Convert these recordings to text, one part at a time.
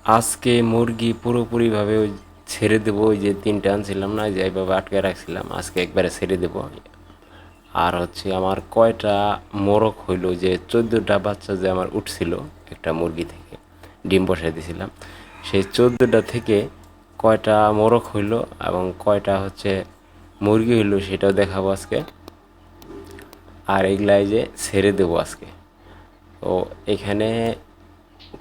আজকে মুরগি পুরোপুরিভাবে ওই ছেড়ে দেবো। ওই যে তিনটা আনছিলাম না, যে এইভাবে আটকে রাখছিলাম, আজকে একবারে ছেড়ে দেবো। আর হচ্ছে আমার কয়টা মোরগ হইলো, যে 14টা বাচ্চা যে আমার উঠছিল একটা মুরগি থেকে, ডিম বসাই দিয়েছিলাম, সেই 14টা থেকে কয়টা মোরগ হইলো এবং কয়টা হচ্ছে মুরগি হইলো সেটাও দেখাবো আজকে। আর এগুলাই যে ছেড়ে দেবো আজকে। তো এখানে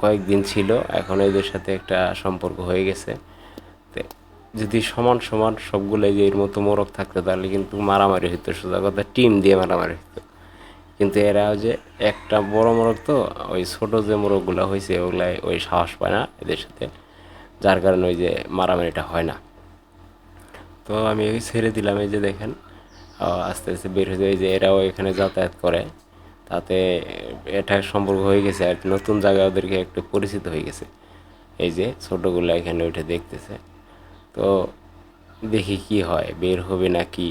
কয়েকদিন ছিল, এখন এদের সাথে একটা সম্পর্ক হয়ে গেছে। তো যদি সমান সমান সবগুলো যে এর মতো মোরগ থাকতো তাহলে কিন্তু মারামারি হইতো, সোজা কথা টিম দিয়ে মারামারি হইতো। কিন্তু এরা যে একটা বড় মোরগ, তো ওই ছোট যে মোরগগুলো হয়েছে ওগুলাই ওই সাহস পায় না এদের সাথে, যার কারণে ওই যে মারামারিটা হয় না। তো আমি ওই ছেড়ে দিলাম, এই যে দেখেন আস্তে আস্তে বের হয়ে যায়, যে এরাও এখানে যাতায়াত করে, তাতে এটা সম্পর্ক হয়ে গেছে আর নতুন জায়গায় ওদেরকে একটু পরিচিত হয়ে গেছে। এই যে ছোটোগুলো এখানে উঠে দেখতেছে। তো দেখি কি হয়, বের হবে না কি।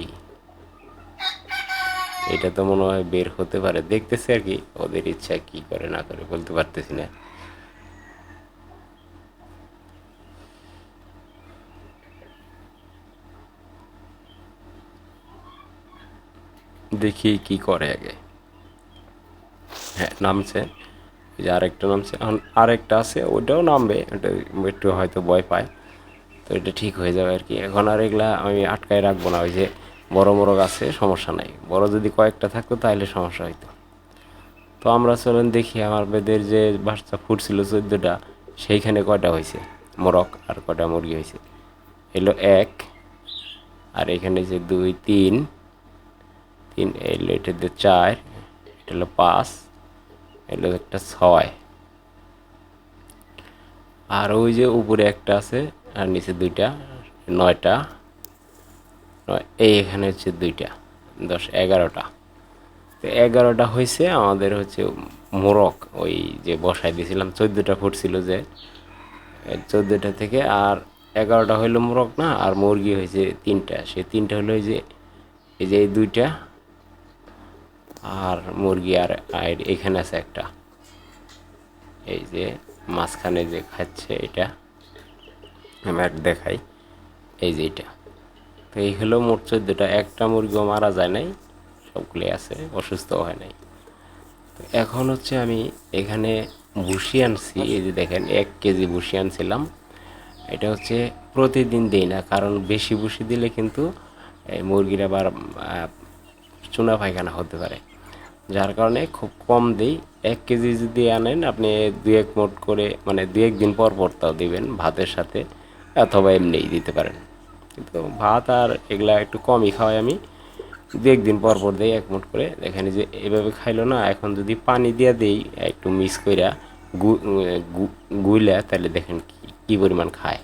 এটা তো মনে হয় বের হতে পারে, দেখতেছে আর কি, ওদের ইচ্ছা কি করে না করে বলতে পারতেছি না। দেখি কি করে আগে। হ্যাঁ, নামছে। এই যে আরেকটা নামছে, এখন আরেকটা আছে, ওইটাও নামবে, ওটা একটু হয়তো ভয় পায়। তো এটা ঠিক হয়ে যাবে আর কি। এখন আর এগুলা আমি আটকায় রাখবো না। ওই যে বড় মোরগ আছে, সমস্যা নাই, বড় যদি কয়েকটা থাকতো তাহলে সমস্যা হইতো। তো আমরা চলেন দেখি আমার বেদের যে বাচ্চা ফুটছিল 14টা, সেইখানে কয়টা হয়েছে মোরগ আর কয়টা মুরগি হয়েছে। এলো এক, আর এখানে যে দুই, তিন, তিন এলো, এটাতে চার, এটা হলো পাঁচ, এলো একটা ছয়, আর ওই যে উপরে একটা আছে, আর নিচে দুইটা, নয়টা। এই এখানে হচ্ছে দুইটা, 10, 11টা। তো 11টা হয়েছে আমাদের হচ্ছে মোরগ, ওই যে বসাই দিয়েছিলাম 14টা ফুটছিল যে, 14টা থেকে আর 11টা হইলো মোরগ না, আর মুরগি হয়েছে তিনটা, সে তিনটা হলো এই যে এই দুইটা, আর মুরগি আর এখানে আছে একটা, এই যে মাঝখানে যে খাচ্ছে এটা, আমি এক দেখাই, এই যে এটা। তো এই হলো মোট 14টা, একটা মুরগিও মারা যায় নাই, সবগুলোই আছে, অসুস্থ হয় নাই। তো এখন হচ্ছে আমি এখানে ভুসি আনছি, এই যে দেখেন 1 কেজি ভুসি আনছিলাম। এটা হচ্ছে প্রতিদিন দিই না, কারণ বেশি ভুসি দিলে কিন্তু এই মুরগির আবার চুনা পায়খানা হতে পারে, যার কারণে খুব কম দিই। 1 কেজি যদি আনেন আপনি 2-1 মুঠ করে, মানে 2-1 দিন পর পর তাও দিবেন ভাতের সাথে, অথবা এমনিই দিতে পারেন। কিন্তু ভাত আর এগুলা একটু কমই খাওয়াই আমি, 2-1 দিন পর পর দিই 1 মুঠ করে। দেখেন যে এভাবে খাইলো না, এখন যদি পানি দিয়ে দিই একটু মিক্স কইরা গুইলা, তাহলে দেখেন কি পরিমাণ খায়।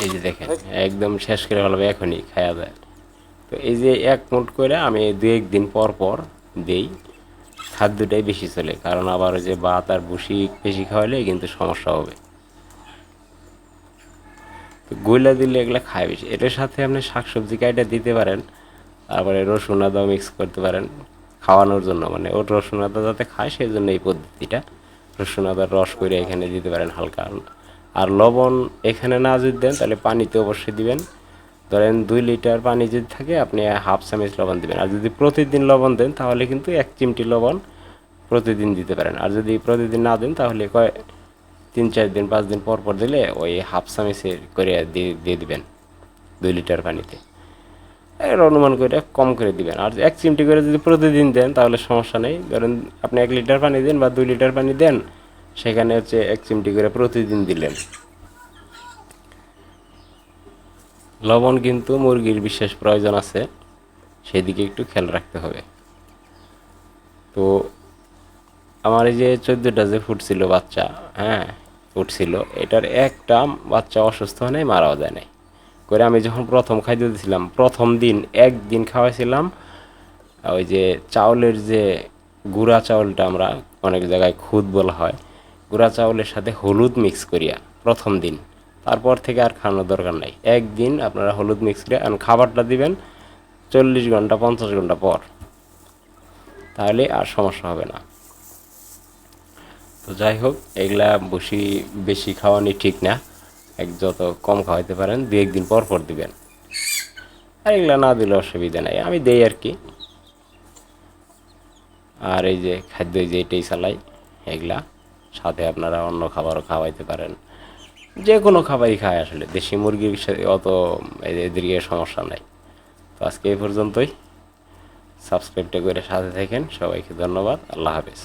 এই যে দেখেন একদম শেষ করে ফেলবে, এখনই খাওয়া যায়। তো এই যে 1 মুঠ করে আমি 2-1 দিন পর পর দেই। খাদ্যটাই বেশি চলে, কারণ আবার ওই যে ভাত আর ভুসি বেশি খাওয়ালে কিন্তু সমস্যা হবে। তো গইলা দিলে এগুলো খায় বেশি। এটার সাথে আপনি শাকসবজি কাইটা দিতে পারেন, তারপরে রসুন আদাও মিক্স করতে পারেন খাওয়ানোর জন্য, মানে ওর রসুন আদা যাতে খায় সেই জন্য এই পদ্ধতিটা। রসুন আদার রস করে এখানে দিতে পারেন হালকা। আর লবণ এখানে না যদি দেন তাহলে পানিতে অবশ্যই দিবেন। ধরেন 2 লিটার পানি যদি থাকে আপনি হাফ চামচ লবণ দিবেন, আর যদি প্রতিদিন লবণ দেন তাহলে কিন্তু 1 চিমটি লবণ প্রতিদিন দিতে পারেন। আর যদি প্রতিদিন না দেন তাহলে 3-4 দিন 5 দিন পর পর দিলে ওই হাফ চামচের করে দিয়ে দিবেন 2 লিটার পানিতে। এর অনুমান করে কম করে দিবেন। আর 1 চিমটি করে যদি প্রতিদিন দেন তাহলে সমস্যা নেই। ধরেন আপনি 1 লিটার পানি দেন বা 2 লিটার পানি দেন, সেখানে হচ্ছে 1 চিমটি করে প্রতিদিন দিলেন। লবণ কিন্তু মুরগির বিশেষ প্রয়োজন আছে, সেদিকে একটু খেয়াল রাখতে হবে। তো আমার এই যে 14টা যে ফুটছিল বাচ্চা, হ্যাঁ ফুটছিল, এটার একটা বাচ্চা অসুস্থ হয় নাই, মারাও যায় নাই। করে আমি যখন প্রথম খাইতে দিয়েছিলাম, প্রথম দিন একদিন খাওয়াইছিলাম ওই যে চাউলের যে গুঁড়া চাউলটা, আমরা অনেক জায়গায় খুদ বলা হয়, গুঁড়া চাউলের সাথে হলুদ মিক্স করিয়া প্রথম দিন। তারপর থেকে আর খাওয়ানোর দরকার নাই, একদিন আপনারা হলুদ মিক্স করে খাবারটা দিবেন 40 ঘন্টা 50 ঘন্টা পর, তাহলে আর সমস্যা হবে না। তো যাই হোক, এগুলা বেশি খাওয়ানি ঠিক না। যত কম খাওয়াইতে পারেন 2-1 দিন পর পর দিবেন। আর এগুলা না দিলে অসুবিধা নাই, আমি দেই আর কি। আর এই যে খাদ্য, এই যে এটাই চালাই এগুলা। সাথে আপনারা অন্য খাবারও খাওয়াইতে পারেন, যে কোনো খাবারই খায় আসলে, দেশি মুরগির সাথে অত এদেরকে সমস্যা নাই। তো আজকে এই পর্যন্তই। সাবস্ক্রাইবটা করে সাথে থাকেন। সবাইকে ধন্যবাদ। আল্লাহ হাফেজ।